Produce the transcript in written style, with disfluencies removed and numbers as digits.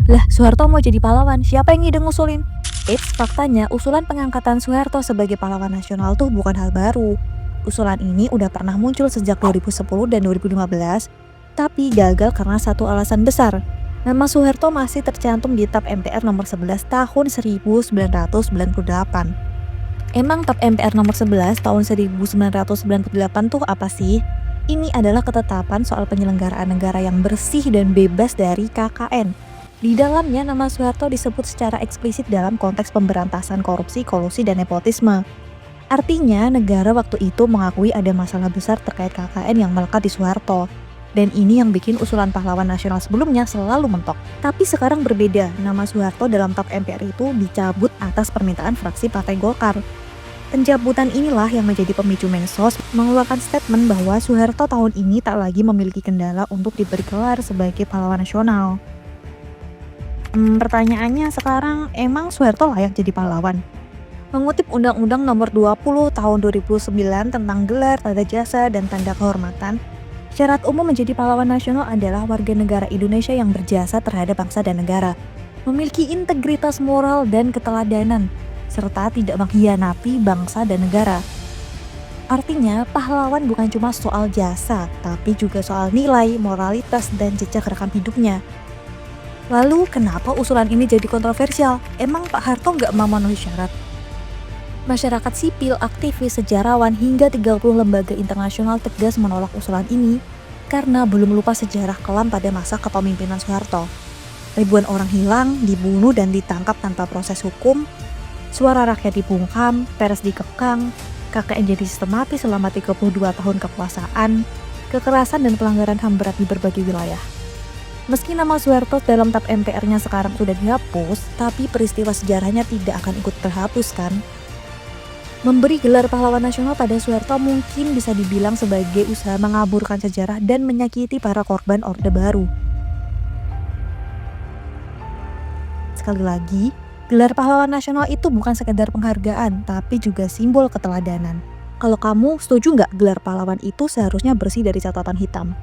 Lah, Soeharto mau jadi pahlawan, siapa yang ngide ngusulin? Eits, faktanya usulan pengangkatan Soeharto sebagai pahlawan nasional tuh bukan hal baru. Usulan ini udah pernah muncul sejak 2010 dan 2015, tapi gagal karena satu alasan besar. Nama Soeharto masih tercantum di TAP MPR nomor 11 tahun 1998. Emang TAP MPR nomor 11 tahun 1998 tuh apa sih? Ini adalah ketetapan soal penyelenggaraan negara yang bersih dan bebas dari KKN. Di dalamnya nama Soeharto disebut secara eksplisit dalam konteks pemberantasan korupsi, kolusi, dan nepotisme. Artinya, negara waktu itu mengakui ada masalah besar terkait KKN yang melekat di Soeharto. Dan ini yang bikin usulan pahlawan nasional sebelumnya selalu mentok. Tapi sekarang berbeda, nama Soeharto dalam TAP MPR itu dicabut atas permintaan fraksi Partai Golkar. Pencabutan inilah yang menjadi pemicu Mensos mengeluarkan statement bahwa Soeharto tahun ini tak lagi memiliki kendala untuk diberi gelar sebagai pahlawan nasional. Pertanyaannya sekarang, emang Soeharto layak jadi pahlawan? Mengutip Undang-Undang Nomor 20 Tahun 2009 tentang gelar, tanda jasa, dan tanda kehormatan, syarat umum menjadi pahlawan nasional adalah warga negara Indonesia yang berjasa terhadap bangsa dan negara, memiliki integritas moral dan keteladanan, serta tidak mengkhianati bangsa dan negara. Artinya, pahlawan bukan cuma soal jasa, tapi juga soal nilai, moralitas, dan jejak rekam hidupnya. Lalu, kenapa usulan ini jadi kontroversial? Emang Pak Harto nggak memenuhi syarat? Masyarakat sipil, aktivis, sejarawan, hingga 30 lembaga internasional tegas menolak usulan ini karena belum lupa sejarah kelam pada masa kepemimpinan Soeharto. Ribuan orang hilang, dibunuh, dan ditangkap tanpa proses hukum, suara rakyat dibungkam, pers dikekang, KKN jadi sistematis selama 32 tahun kekuasaan, kekerasan dan pelanggaran HAM berat di berbagai wilayah. Meski nama Soeharto dalam TAP MPR-nya sekarang sudah dihapus, tapi peristiwa sejarahnya tidak akan ikut terhapus kan? Memberi gelar pahlawan nasional pada Soeharto mungkin bisa dibilang sebagai usaha mengaburkan sejarah dan menyakiti para korban Orde Baru. Sekali lagi, gelar pahlawan nasional itu bukan sekedar penghargaan, tapi juga simbol keteladanan. Kalau kamu setuju nggak gelar pahlawan itu seharusnya bersih dari catatan hitam?